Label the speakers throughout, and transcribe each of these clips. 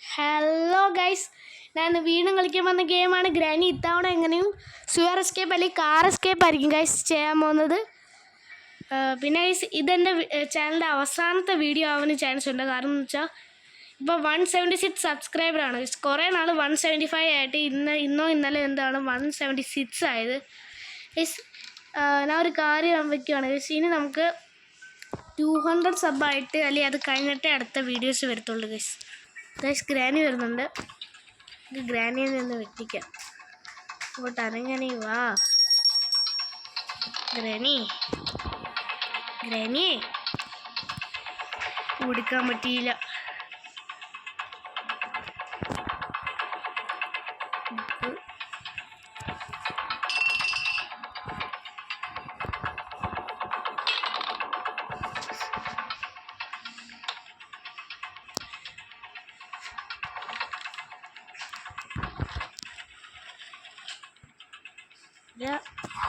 Speaker 1: Hello guys, ഞാൻ വീണ്ടും കളിക്കാൻ വന്ന ഗെയിമാണ് ഗ്രാനി. ഇത്തവണ എങ്ങനെയും സുവർ എസ്കേപ്പ് അല്ലെങ്കിൽ കാർ എസ്കേപ്പ് ആയിരിക്കും ഗൈസ് ചെയ്യാൻ പോകുന്നത്. പിന്നെ ഗൈസ് ഇതെൻ്റെ ചാനലിൻ്റെ അവസാനത്തെ വീഡിയോ ആവാൻ ചാൻസ് ഉണ്ട്. കാരണം എന്ന് വെച്ചാൽ ഇപ്പോൾ 176 സബ്സ്ക്രൈബറാണ്. കുറേ നാൾ 175 ആയിട്ട് ഇന്നോ ഇന്നലെ എന്താണ് 176 ആയത് ഗൈസ്. ഞാൻ ഒരു കാര്യം വയ്ക്കുകയാണ് ഗൈസ്, ഇനി നമുക്ക് 200 സബ്ബായിട്ട് അല്ലെങ്കിൽ അത് കഴിഞ്ഞിട്ടേ അടുത്ത വീഡിയോസ് വരത്തുള്ളൂ ഗൈസ്. ഗൈസ് ഗ്രാനി വരുന്നുണ്ട്, ഗ്രാനിയിൽ നിന്ന് വെട്ടിക്കാം. ഇങ്ങോട്ട് അനങ്ങണി വാ ഗ്രാനി. ഗ്രാനി ഓടിക്കാൻ പറ്റിയില്ല.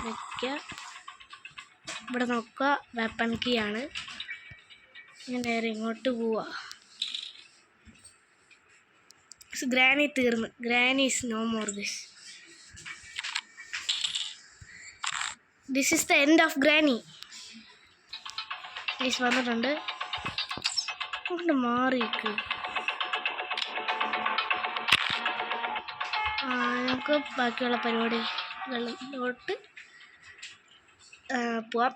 Speaker 1: വയ്ക്കുക. ഇവിടെ നോക്കുക, വെപ്പൺ കീ ആണ്. ഞാൻ നേരെ ഇങ്ങോട്ട് പോവാ. ഗ്രാനി തീർന്ന്, granny is no more this. This is the end of granny. Guys വന്നിട്ടുണ്ട്, അങ്ങോട്ട് മാറിക്ക്. നമുക്ക് ബാക്കിയുള്ള പരിപാടികളിലോട്ട് പോവാം.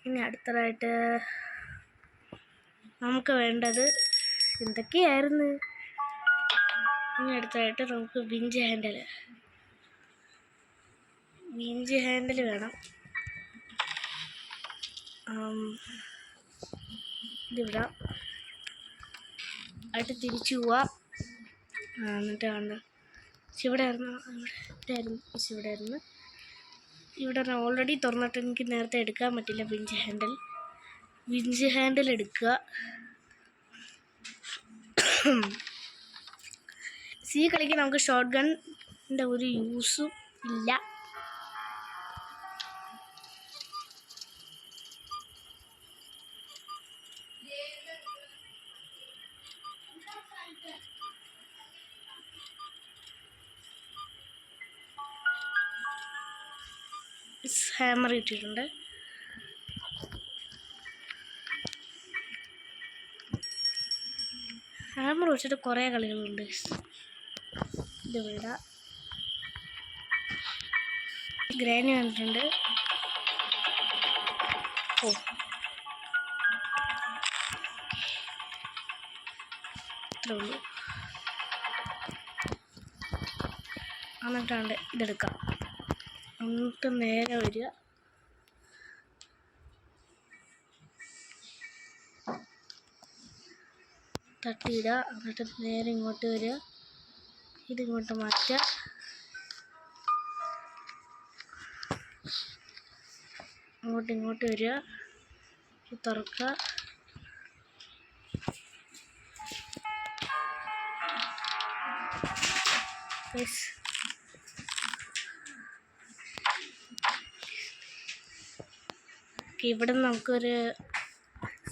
Speaker 1: ഇനി അടുത്തതായിട്ട് നമുക്ക് വേണ്ടത് എന്തൊക്കെയായിരുന്നു? ഇനി അടുത്തതായിട്ട് നമുക്ക് വിഞ്ച് ഹാൻഡിൽ വേണം. ഇതിവിടാം, ആയിട്ട് തിരിച്ചു പോവാം. എന്നിട്ട് വേണ്ട ഇവിടെ ഓൾറെഡി തുറന്നിട്ട് എനിക്ക് നേരത്തെ എടുക്കാൻ പറ്റില്ല. വിഞ്ച് ഹാൻഡിൽ എടുക്കുക. കളിക്ക് നമുക്ക് ഷോട്ട് ഗണ്ണിൻ്റെ ഒരു യൂസും ഇല്ല. ഹാമർ ഇട്ടിട്ടുണ്ട്. ഹാമർ വെച്ചിട്ട് കുറേ കളികളുണ്ട്. ഇത് വിടാം. ഗ്രാനി വന്നിട്ടുണ്ട്. ഇത്രേ ഉള്ളൂ. എന്നിട്ടാണ്ട് ഇതെടുക്കാം. എന്നിട്ട് നേരെ വരിക, തട്ടിയിടുക. എന്നിട്ട് നേരെ ഇങ്ങോട്ട് വരിക, ഇതിങ്ങോട്ട് മാറ്റുക. ഇങ്ങോട്ട് വരിക, തുറക്കുക. ഇവിടെ നമുക്കൊരു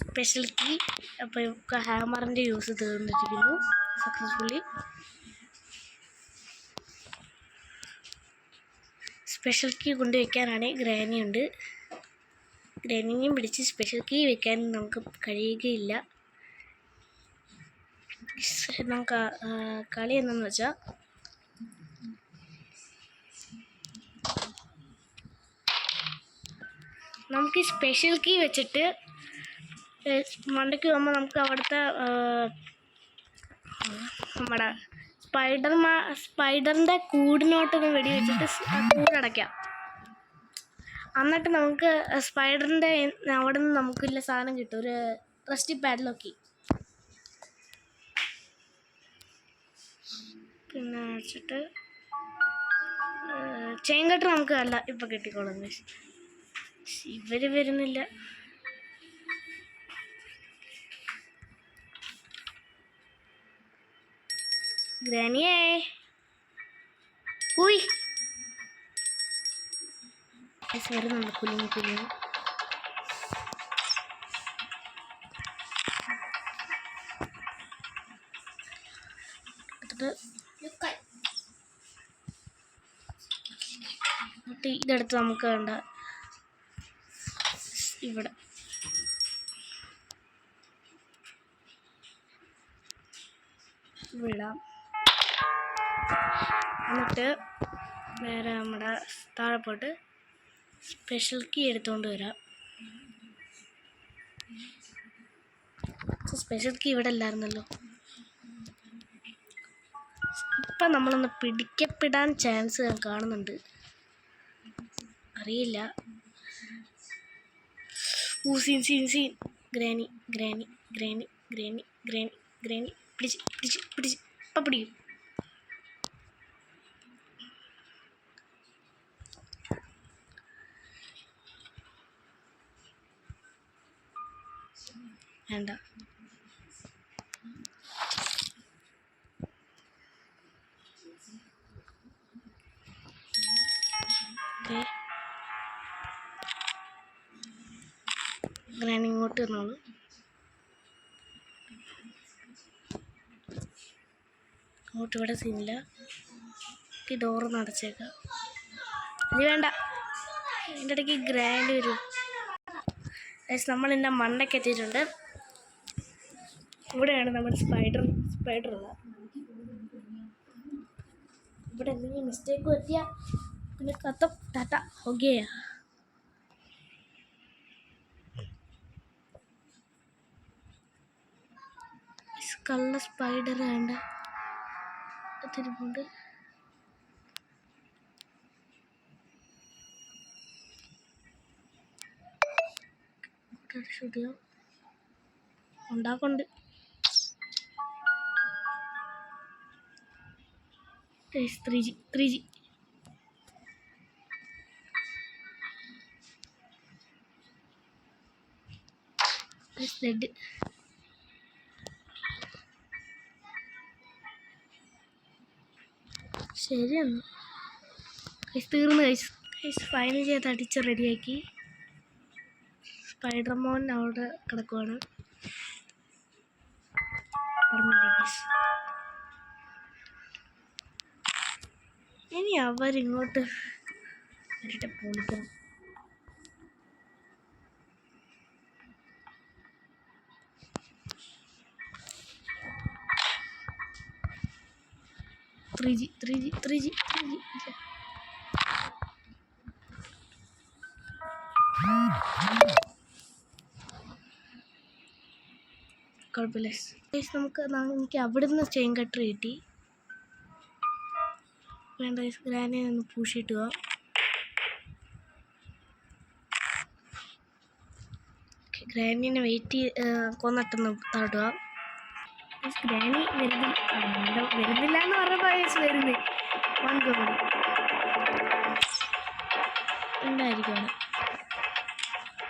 Speaker 1: സ്പെഷ്യൽ കീ. അപ്പോൾ ഹാമറിൻ്റെ യൂസ് തീർന്നിരിക്കുന്നു സക്സസ്ഫുള്ളി. സ്പെഷ്യൽ കീ കൊണ്ടുവയ്ക്കാനാണ് ഗ്രാനിയുണ്ട്. ഗ്രാനിനെയും പിടിച്ച് സ്പെഷ്യൽ കീ വെക്കാൻ നമുക്ക് കഴിയുകയില്ല. നമുക്ക് കളി എന്താണെന്ന് വെച്ചാൽ നമുക്ക് ഈ സ്പെഷ്യൽ കീ വെച്ചിട്ട് മണ്ടയ്ക്ക് പോകുമ്പോൾ നമുക്ക് അവിടുത്തെ നമ്മുടെ സ്പൈഡറിൻ്റെ കൂടിനോട്ടൊന്ന് വെടിവെച്ചിട്ട് കൂടടയ്ക്കാം. എന്നിട്ട് നമുക്ക് സ്പൈഡറിൻ്റെ അവിടെ നിന്ന് നമുക്കില്ല സാധനം കിട്ടും, ഒരു റസ്റ്റി പാഡ്ലോക്കി. പിന്നെ വെച്ചിട്ട് ചെയിൻ കട്ടർ നമുക്ക് അല്ല ഇപ്പം കിട്ടിക്കോളും. ഇവർ വരുന്നില്ല. ഗ്രാനിയേ പോയി വരുന്നുണ്ട്. കുലുങ്ങി എന്നിട്ട് ഇതെടുത്ത് നമുക്ക് വേണ്ട ഇവിടെ വിടാം. എന്നിട്ട് നേരെ നമ്മുടെ താഴെ പോയിട്ട് സ്പെഷ്യൽ കീ എടുത്തുകൊണ്ട് വരാം. സ്പെഷ്യൽ കീ ഇവിടെ ഇല്ലായിരുന്നല്ലോ. ഇപ്പം നമ്മളൊന്ന് പിടിക്കപ്പെടാൻ ചാൻസ് ഞാൻ കാണുന്നുണ്ട്, അറിയില്ല. Scene granny granny granny granny granny granny പിടിച്ച് പിടിച്ച് പിടിച്ച് ഇപ്പം പിടിക്കും. വേണ്ട. ഗ്രാനി ഇങ്ങോട്ട് വന്നോളൂ. അങ്ങോട്ട് ഇവിടെ സീനില്ല. ഈ ഡോറ് നടച്ചേക്കാം. ഇനി വേണ്ട, അതിൻ്റെ ഇടയ്ക്ക് ഗ്രാൻഡ് വരും. നമ്മളിൻ്റെ മണ്ടയ്ക്ക് എത്തിയിട്ടുണ്ട്. ഇവിടെയാണ് നമ്മുടെ സ്പൈഡർ ഉള്ളത്. ഇവിടെ എന്തെങ്കിലും മിസ്റ്റേക്ക് പറ്റിയാൽ പിന്നെ കത്തം ടാറ്റ ഓക്കെയാ. കള്ള സ്പൈഡർ വേണ്ട തിരുപ്പുണ്ട്. ഷൂട്ട് ചെയ്യാം. ഉണ്ടാക്കുന്നുണ്ട്. 3G dead. ശരിയെന്ന് തീർന്നു. ഫൈനൽ ചെയ്ത് അടിച്ച് റെഡിയാക്കി. സ്പൈഡർമാൻ അവിടെ കിടക്കുവാണ്. ഇനി അവരിങ്ങോട്ട് വരട്ടെ, പൊളിക്കണം. ത്രീ ജി കുഴപ്പമില്ല. എനിക്ക് അവിടുന്ന് ചെയിൻ കട്ടർ കിട്ടി. വേണ്ട, ഗ്രാനെ ഒന്ന് പൂഷിയിട്ട് പോവാം. ഗ്രാനിനെ വെയിറ്റ് കൊന്നിട്ടൊന്ന് താട്ടുക. ഗ്രാനി വരുന്നില്ല എന്ന് പറഞ്ഞപ്പോൾ വരുന്നേ ഉണ്ടായിരിക്കും.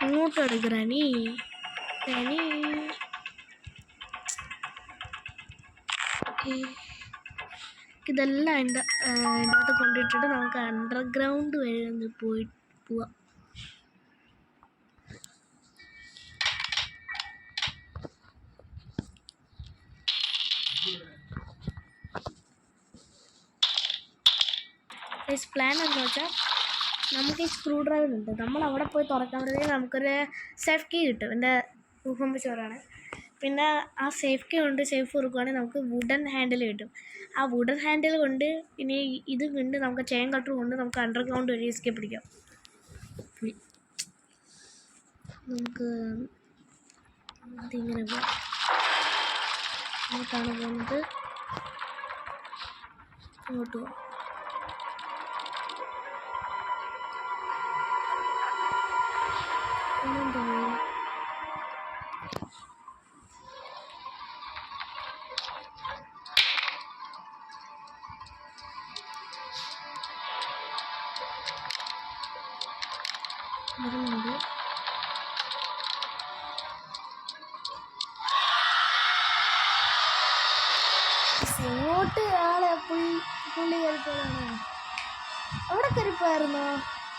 Speaker 1: അങ്ങോട്ടാണ് ഗ്രാനി. ഇതെല്ലാം അതിനകത്ത് കൊണ്ടിട്ടിട്ട് നമുക്ക് അണ്ടർഗ്രൗണ്ട് വഴി ഒന്ന് പോവാം. പ്ലാൻ എന്ന് വെച്ചാൽ നമുക്ക് ഈ സ്ക്രൂ ഡ്രൈവർ ഉണ്ട്. നമ്മൾ അവിടെ പോയി തുറക്കുമ്പോഴത്തേക്ക് നമുക്കൊരു സേഫ് കീ കിട്ടും. എൻ്റെ ഊഹം ചോറാണ്. പിന്നെ ആ സേഫ് കീ കൊണ്ട് സേഫ് തുറക്കുകയാണെങ്കിൽ നമുക്ക് വുഡൻ ഹാൻഡിൽ കിട്ടും. ആ വുഡൻ ഹാൻഡിൽ കൊണ്ട് ഇനി ഇത് കൊണ്ട് നമുക്ക് ചെയിൻ കട്ടർ കൊണ്ട് നമുക്ക് അണ്ടർഗ്രൗണ്ട് വഴി എസ്കേപ്പ് പിടിക്കാം. നമുക്ക് അതിങ്ങനെ പോകാം. അങ്ങോട്ടാണ് പോകുന്നത്. അങ്ങോട്ട് പോകാം. വരുന്നുണ്ട്. ഇങ്ങോട്ട് ആളെ പുള്ളി കയറിപ്പോഴാണ്. അവിടെ കയറിപ്പോയായിരുന്നോ?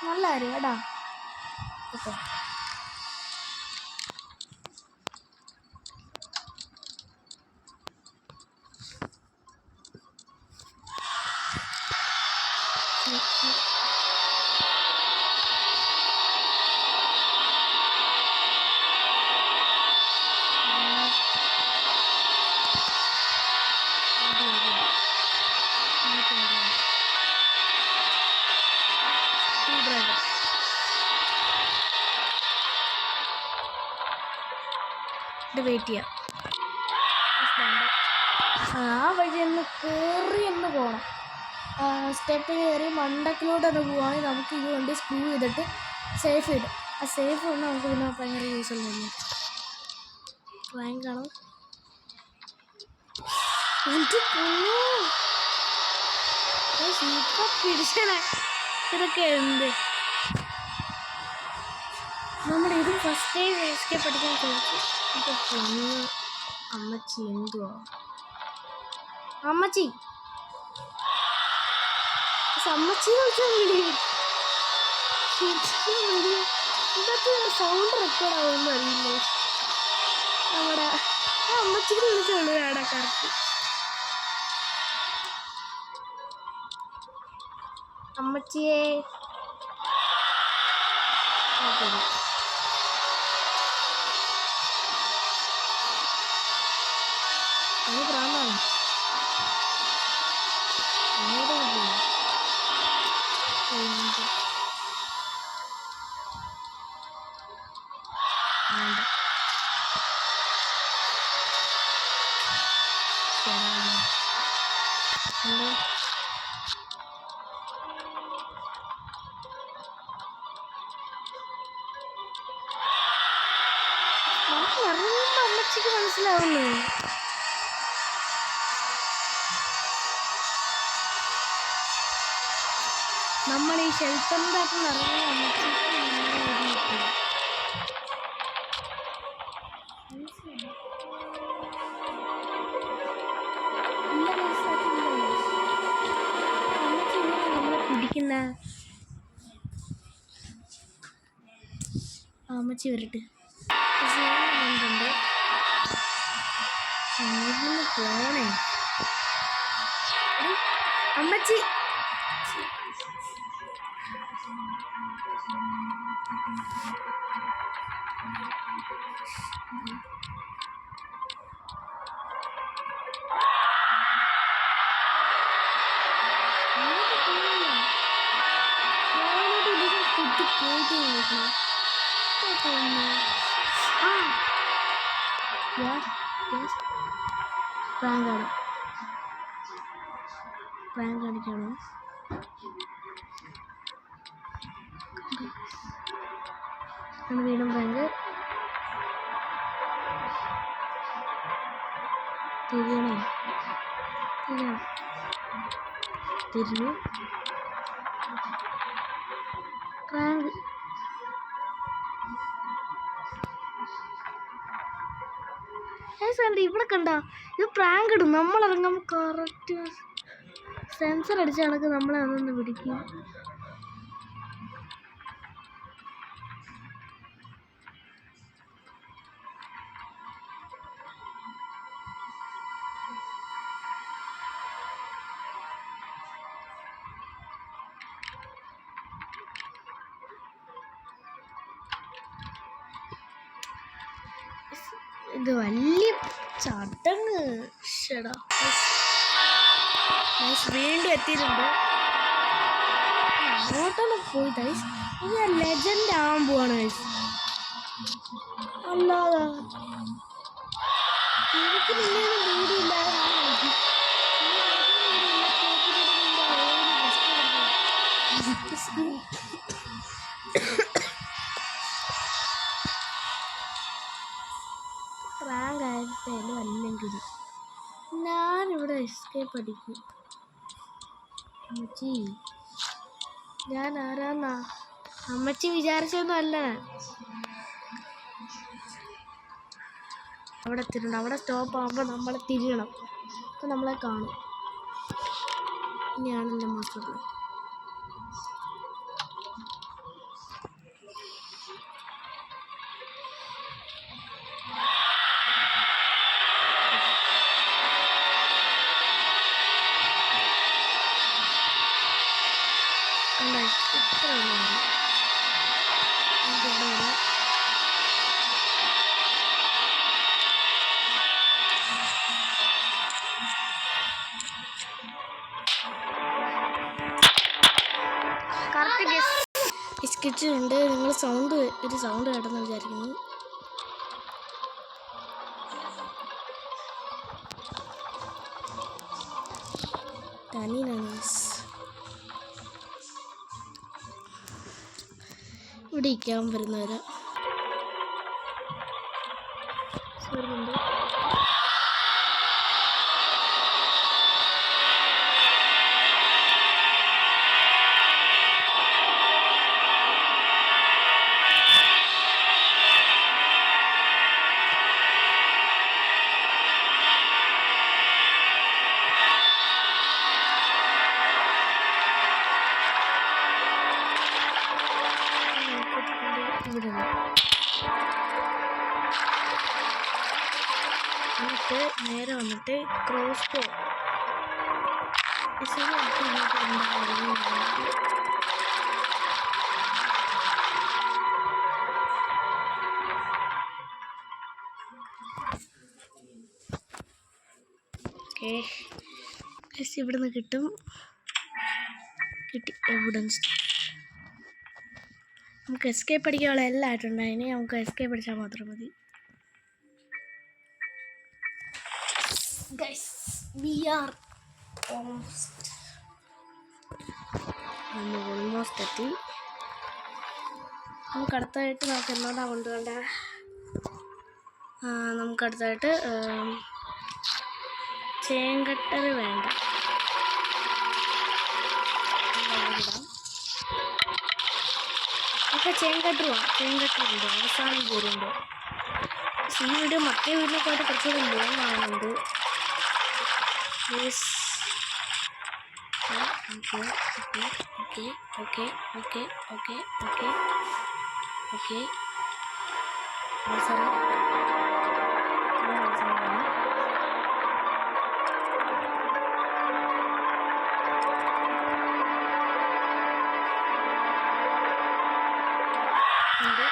Speaker 1: നല്ല കാര്യം കേട്ടാ. ഓക്കെ, വെയിറ്റ് ചെയ്യാം. ആ വഴി ഒന്ന് കയറി ഒന്ന് പോകണം. സ്റ്റെപ്പ് കയറി മണ്ടക്കിലോട്ട് ഒന്ന് പോവുകയാണെങ്കിൽ നമുക്ക് ഇത് കൊണ്ട് സ്ക്രൂ ചെയ്തിട്ട് സേഫ് ഇടും. ആ സേഫ് കൊണ്ട് നമുക്ക് പിന്നെ ഭയങ്കര യൂസ് ഉള്ളതല്ലേ. റാങ്കാണോ ഇപ്പം പിടിച്ചനെ. ഇതൊക്കെ എന്ത് നമ്മുടെ ഇത് ഫസ്റ്റ് ടൈം എസ്കേ പഠിക്കാൻ ചോദിച്ചു. ഇത് പൊന്നു അമ്മച്ചി എന്തുവാ അമ്മച്ചി അമ്മച്ചി ഇതൊക്കെ സൗണ്ട് റെക്കോർഡ് ആവുമെന്ന് അറിയില്ലേ. നമ്മുടെ ആ അമ്മച്ചിക്ക് വിളിച്ചുള്ളൂ കറക്റ്റ്. അമ്മച്ചിയെ പ്രാന്താണ്. അമ്മച്ചിക്ക് മനസ്സിലാവുന്നു. നമ്മൾ ഈ ഷെൽട്ടറിൻ്റെ അകത്ത് നിറങ്ങുന്ന അമ്മച്ചിക്ക് നമ്മളെ പിടിക്കുന്ന അമ്മച്ചി വരട്ടെ. പോണേ അമ്മച്ചി പ്രാങ്ക് കാണിക്കണോ? വീണ്ടും പ്രാങ്ക്. തിരിയണേ തിരിഞ്ഞു പ്രാങ്ക്. ഇവിടെ കണ്ട ഇത് പ്രാങ്ക് ഇടും. നമ്മളിറങ്ങുമ്പോൾ കറക്റ്റ് സെൻസർ അടിച്ച കണക്ക് നമ്മളെ അതൊന്ന് പിടിക്കും. ഇത് വലിയ ചടങ്ങ്. വീണ്ടും എത്തിയിട്ടുണ്ട്. അങ്ങോട്ടൊന്ന് പോയി ഗൈസ്. ഇത് ലെജൻഡ് ആവാൻ പോവാണ് ഗൈസ്. അല്ലാതെ എനിക്ക് നിന്നെ വീടില്ലാതെ റാങ്ക് ആയിട്ടായാലും അല്ലെങ്കിൽ ഞാനിവിടെ എസ്കേപ്പ് അടിക്കും. അമ്മച്ചി ഞാൻ ആരാന്നാ അമ്മച്ചി വിചാരിച്ചൊന്നും അല്ല. അവിടെ എത്തിയിട്ടുണ്ട്. അവിടെ സ്റ്റോപ്പ് ആകുമ്പോൾ നമ്മളെ തിരിയണം. അപ്പോൾ നമ്മളെ കാണും. ഇനിയാണ് എൻ്റെ മാസ്റ്റർ. കിച്ചുണ്ട്. നിങ്ങൾ ഒരു സൗണ്ട് കേട്ടെന്ന് വിചാരിക്കുന്നു. ടനി നനീസ് ഇവിടെ ഇരിക്കാൻ വരുന്നവരാ. എന്നിട്ട് നേരെ വന്നിട്ട് ക്രോസ് ബോ ഓക്കെ ഇവിടുന്ന് കിട്ടും. കിട്ടി എവിഡൻസ്. നമുക്ക് എസ്കേപ്പ് അടിക്കാനുള്ള എല്ലാം ആയിട്ടുണ്ട്. അതിന് നമുക്ക് എസ്കേപ്പ് അടിച്ചാൽ മാത്രം മതി. Guys, we are almost എത്തി. നമുക്ക് അടുത്തായിട്ട് നമുക്ക് എന്നോടാ കൊണ്ടുപോകേണ്ട. നമുക്ക് അടുത്തായിട്ട് ചേങ്കട്ടർ വേണ്ട. ഒക്കെ ചേങ്കട്ടറുമാണ്. ചേങ്കട്ടറുണ്ട് അവസാനം കൂറുണ്ട്. ഈ വീഡിയോ മറ്റേ വീടിനെക്കാട്ട് കുറച്ചുകൂടി ലോങ് ആവുന്നുണ്ട്. Yes okay okay okay okay okay okay okay okay അവസരം അവസരമാണ്. ഉണ്ട്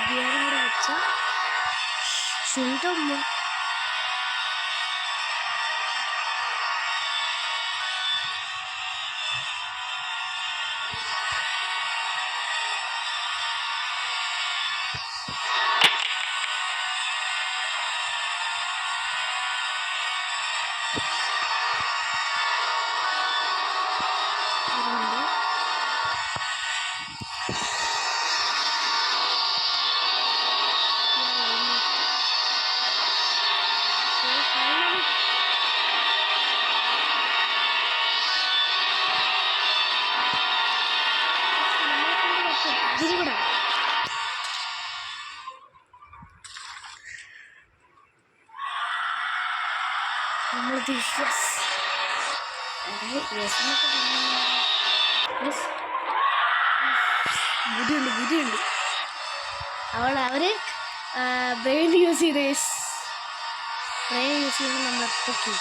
Speaker 1: ഗിയറും കൂടെ വെച്ച ശുദ്ധം ഇതിലും കൂടെ നമ്മൾ ബുദ്ധിയുണ്ട്. അവര് ബ്രെയിൻ യൂസ് ചെയ്ത് നമ്മൾ ഒറ്റയ്ക്ക്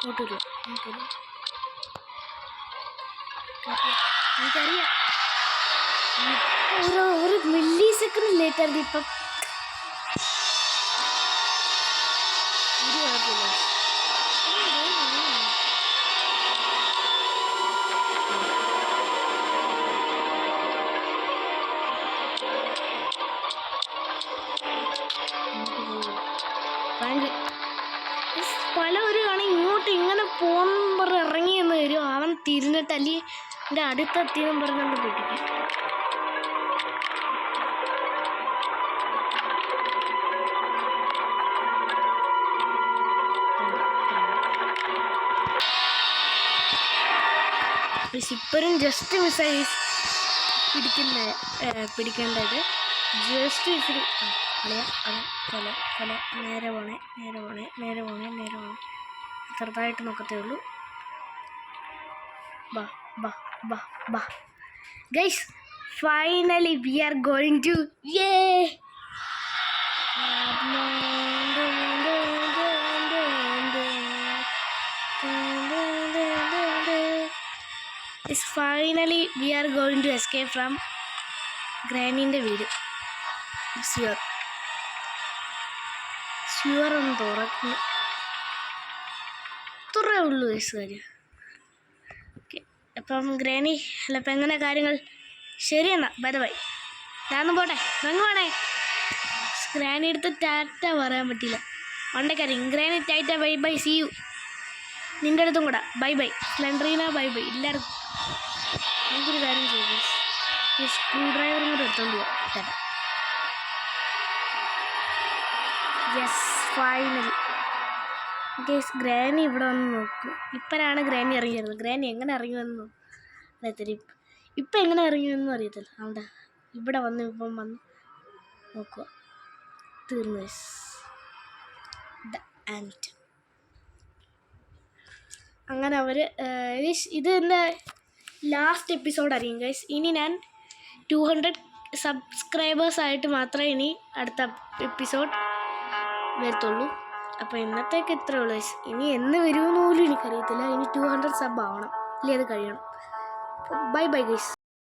Speaker 1: കേട്ടോ. എനിക്കറിയാം ഒരു മില്ലി സെക്കൻഡ് ലേറ്റ് ആയിരുന്നു. ഇപ്പം ഒരു കുഴപ്പമില്ല. പലവരുമാണ് ഇങ്ങോട്ട് ഇങ്ങനെ പോകുമ്പോൾ ഇറങ്ങിയെന്ന് വരും. അവൻ തിരിഞ്ഞിട്ട് അല്ലെങ്കിൽ എൻ്റെ അടുത്തെത്തിയെന്നും പറഞ്ഞുകൊണ്ട് പിടിക്കും. ഇപ്പോഴും ജസ്റ്റ് മിസ്സായി പിടിക്കേണ്ടത്. ജസ്റ്റ് ഇച്ചിരി കൊല നേരെ പോണേ ചെറുതായിട്ട് നോക്കത്തേ ഉള്ളൂ. Guys, finally we are going to is finally we are going to escape from ഗ്രാനീൻ്റെ വീട്. സ്യൂർ ഒന്ന് തുറക്കുന്നു. ഇത്രേ ഉള്ളൂ കാര്യം. ഓക്കെ, അപ്പം ഗ്രാനി അല്ല അപ്പം എങ്ങനെ കാര്യങ്ങൾ? ശരി എന്നാൽ ബൈ ബൈ. ഞാനൊന്നും പോട്ടെ, അങ്ങ് വേണേ. ഗ്രാനി എടുത്ത് ടാറ്റ പറയാൻ പറ്റില്ല. മണ്ടക്കാര്യം. ഗ്രാനി ടാറ്റ ബൈ ബൈ, സി യു. നിൻ്റെ അടുത്തും കൂടെ bye bye. Slendrina bye bye. എല്ലാവർക്കും എനിക്കൊരു കാര്യം ചെയ്തു. ഈ സ്ക്രൂ ഡ്രൈവറും കൂടെ എടുത്തോണ്ട് പോവാം. Tata. Yes, finally. Guys, granny ഇവിടെ വന്ന് നോക്കും. ഇപ്പോഴാണ് ഗ്രാനി ഇറങ്ങിയത്. ഗ്രാനി എങ്ങനെ ഇറങ്ങിയെന്ന് അറിയത്തില്ല. ഇപ്പം എങ്ങനെ ഇറങ്ങിയെന്നും അറിയത്തില്ല. അവിടെ ഇവിടെ വന്ന് ഇപ്പം വന്ന് നോക്കുക. തീർന്നു ഗൈസ്. ആൻഡ് അങ്ങനെ അവർ ഇത് എൻ്റെ ലാസ്റ്റ് എപ്പിസോഡായിരിക്കും ഗൈസ്. ഇനി ഞാൻ 200 സബ്സ്ക്രൈബേഴ്സായിട്ട് മാത്രമേ ഇനി അടുത്ത എപ്പിസോഡ് വരത്തുള്ളൂ. അപ്പോൾ ഇന്നത്തേക്ക് ഇത്രേ ഉള്ളൂ ഗൈസ്. ഇനി എന്ന് വരുമെന്ന് പോലും എനിക്കറിയത്തില്ല. ഇനി 200 സബ് ആവണം, ഇല്ലേ അത് കഴിയണം. Bye bye guys.